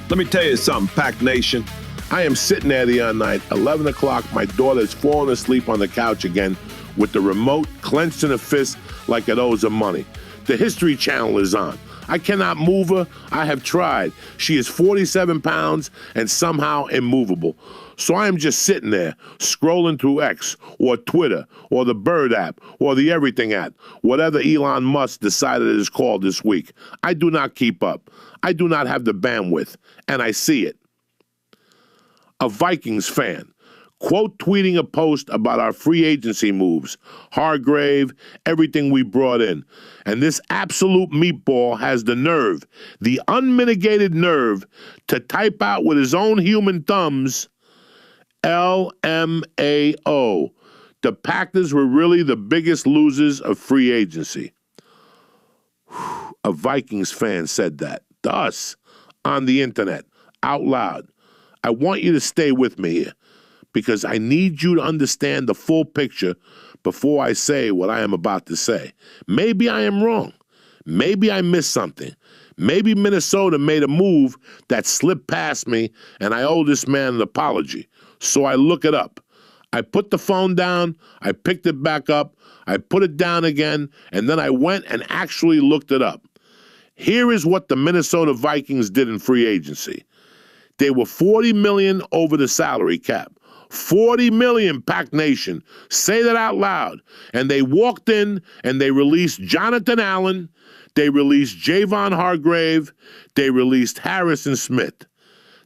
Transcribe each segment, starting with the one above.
Let me tell you something, Pack Nation. I am sitting there the other night, 11 o'clock. My daughter's falling asleep on the couch again with the remote clenched in a fist like it owes her money. The History Channel is on. I cannot move her. I have tried. She is 47 pounds and somehow immovable. So I am just sitting there scrolling through X or Twitter or the Bird app or the Everything app, whatever Elon Musk decided it is called this week. I do not keep up. I do not have the bandwidth, and I see it. A Vikings fan, quote tweeting a post about our free agency moves, Hargrave, everything we brought in. And this absolute meatball has the nerve, the unmitigated nerve, to type out with his own human thumbs, LMAO. The Packers were really the biggest losers of free agency. A Vikings fan said that to us on the internet, out loud. I want you to stay with me here because I need you to understand the full picture before I say what I am about to say. Maybe I am wrong. Maybe I missed something. Maybe Minnesota made a move that slipped past me and I owe this man an apology. So I look it up. I put the phone down, I picked it back up, I put it down again, and then I went and actually looked it up. Here is what the Minnesota Vikings did in free agency. They were $40 million over the salary cap. $40 million, Pack Nation. Say that out loud. And they walked in and they released Jonathan Allen. They released Javon Hargrave. They released Harrison Smith.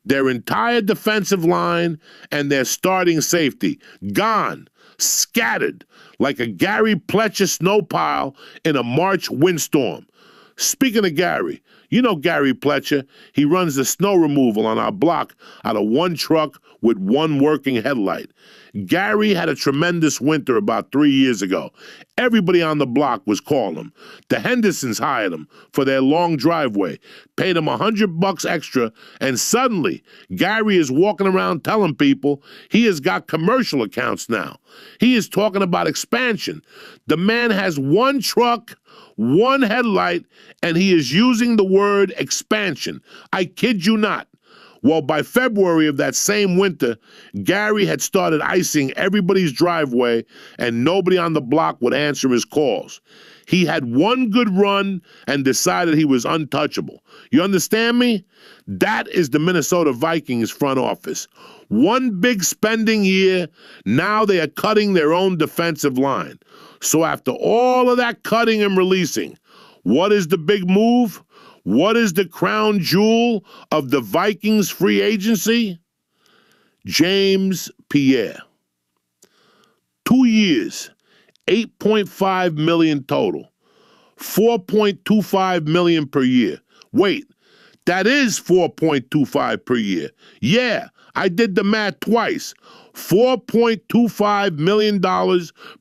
Their entire defensive line and their starting safety gone, scattered like a Gary Pletcher snow pile in a March windstorm. Speaking of Gary, you know Gary Pletcher. He runs the snow removal on our block out of one truck with one working headlight. Gary had a tremendous winter about 3 years ago. Everybody on the block was calling him. The Hendersons hired him for their long driveway, paid him $100 extra, and suddenly Gary is walking around telling people he has got commercial accounts now. He is talking about expansion. The man has one truck, one headlight, and he is using the word expansion. I kid you not. Well, by February of that same winter, Gary had started icing everybody's driveway and nobody on the block would answer his calls. He had one good run and decided he was untouchable. You understand me? That is the Minnesota Vikings front office. One big spending year, now they are cutting their own defensive line. So after all of that cutting and releasing, what is the big move? What is the crown jewel of the Vikings free agency? James Pierre. 2 years, $8.5 million total, $4.25 million per year. Wait, that is $4.25 per year. Yeah, I did the math twice. $4.25 million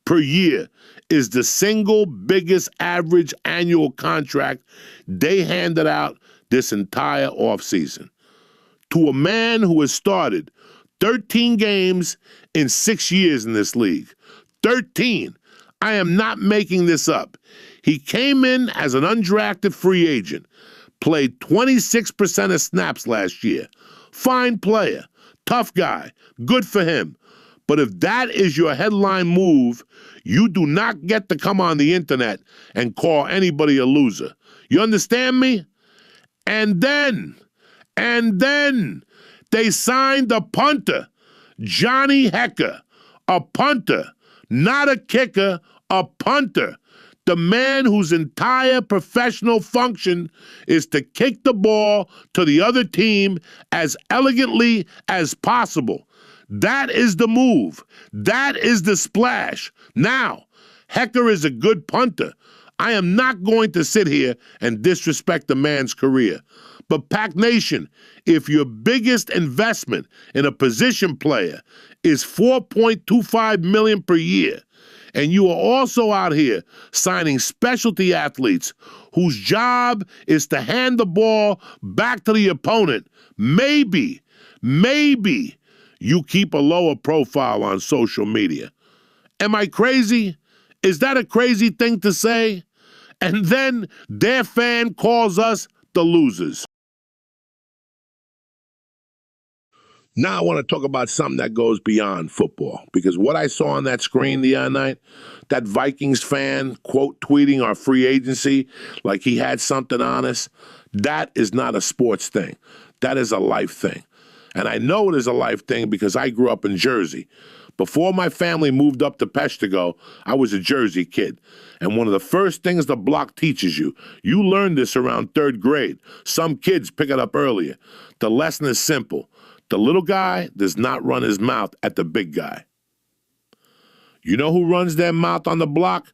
per year is the single biggest average annual contract they handed out this entire offseason. To a man who has started 13 games in 6 years in this league. 13. I am not making this up. He came in as an undrafted free agent, played 26% of snaps last year. Fine player, tough guy, good for him. But if that is your headline move, you do not get to come on the internet and call anybody a loser. You understand me? And then they signed a punter, Johnny Hekker, a punter, not a kicker, a punter. The man whose entire professional function is to kick the ball to the other team as elegantly as possible. That is the move. That is the splash. Now, Hekker is a good punter. I am not going to sit here and disrespect the man's career. But Pack Nation, if your biggest investment in a position player is $4.25 million per year, and you are also out here signing specialty athletes whose job is to hand the ball back to the opponent, maybe you keep a lower profile on social media. Am I crazy? Is that a crazy thing to say? And then their fan calls us the losers. Now I want to talk about something that goes beyond football, because what I saw on that screen the other night, that Vikings fan quote tweeting our free agency like he had something on us, that is not a sports thing. That is a life thing. And I know it is a life thing because I grew up in Jersey. Before my family moved up to Peshtigo, I was a Jersey kid. And one of the first things the block teaches you, you learn this around 3rd grade. Some kids pick it up earlier. The lesson is simple. The little guy does not run his mouth at the big guy. You know who runs their mouth on the block?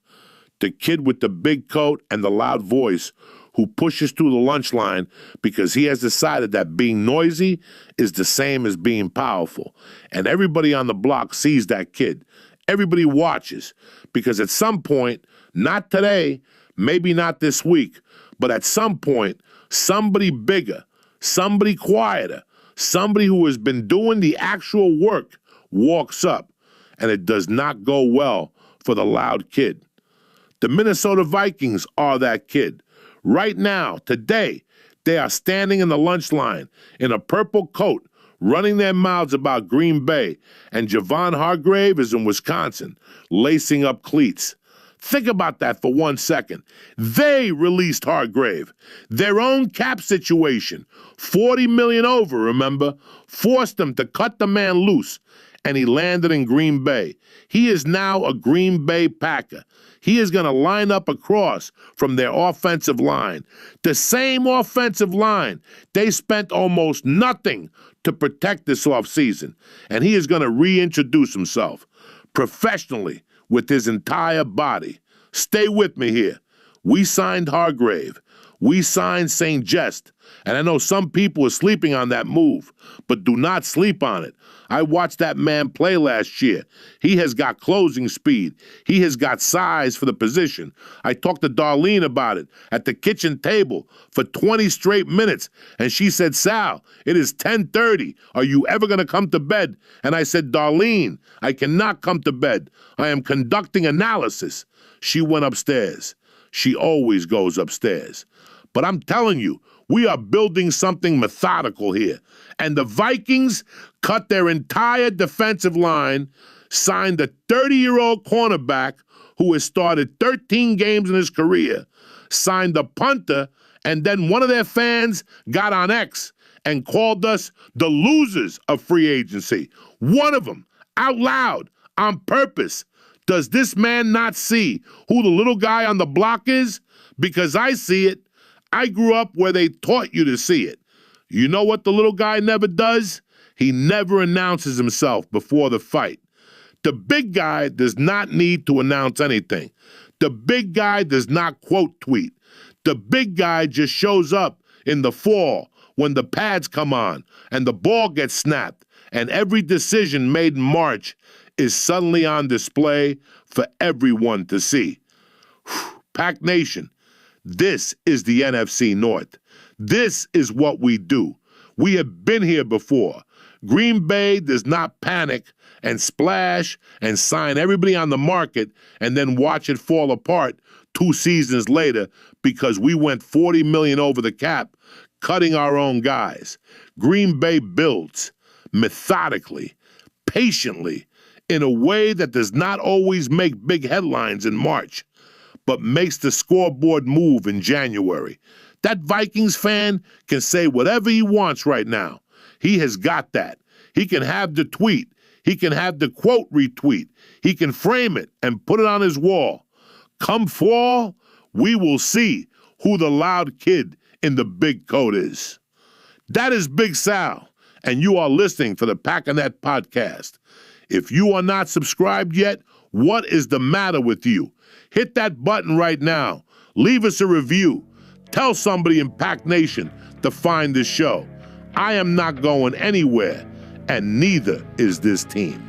The kid with the big coat and the loud voice who pushes through the lunch line because he has decided that being noisy is the same as being powerful. And everybody on the block sees that kid. Everybody watches because at some point, not today, maybe not this week, but at some point, somebody bigger, somebody quieter, somebody who has been doing the actual work walks up, and it does not go well for the loud kid. The Minnesota Vikings are that kid. Right now, today, they are standing in the lunch line in a purple coat, running their mouths about Green Bay, and Javon Hargrave is in Wisconsin, lacing up cleats. Think about that for 1 second. They released Hargrave. Their own cap situation, $40 million over, remember, forced them to cut the man loose, and he landed in Green Bay. He is now a Green Bay Packer. He is going to line up across from their offensive line. The same offensive line they spent almost nothing to protect this offseason, and he is going to reintroduce himself professionally with his entire body. Stay with me here. We signed Hargrave. We signed St. Just. And I know some people are sleeping on that move, but do not sleep on it. I watched that man play last year. He has got closing speed. He has got size for the position. I talked to Darlene about it at the kitchen table for 20 straight minutes, and she said, Sal, it is 10:30. Are you ever going to come to bed? And I said, Darlene, I cannot come to bed. I am conducting analysis. She went upstairs. She always goes upstairs. But I'm telling you, we are building something methodical here. And the Vikings cut their entire defensive line, signed a 30-year-old cornerback who has started 13 games in his career, signed a punter, and then one of their fans got on X and called us the losers of free agency. One of them, out loud, on purpose. Does this man not see who the little guy on the block is? Because I see it. I grew up where they taught you to see it. You know what the little guy never does? He never announces himself before the fight. The big guy does not need to announce anything. The big guy does not quote tweet. The big guy just shows up in the fall when the pads come on and the ball gets snapped and every decision made in March is suddenly on display for everyone to see. Pack Nation, this is the NFC North. This is what we do. We have been here before. Green Bay does not panic and splash and sign everybody on the market and then watch it fall apart 2 seasons later because we went $40 million over the cap, cutting our own guys. Green Bay builds methodically, patiently, in a way that does not always make big headlines in March, but makes the scoreboard move in January. That Vikings fan can say whatever he wants right now. He has got that. He can have the tweet. He can have the quote retweet. He can frame it and put it on his wall. Come fall, we will see who the loud kid in the big coat is. That is Big Sal, and you are listening to the Packernet podcast. If you are not subscribed yet, what is the matter with you? Hit that button right now. Leave us a review. Tell somebody in Pack Nation to find this show. I am not going anywhere, and neither is this team.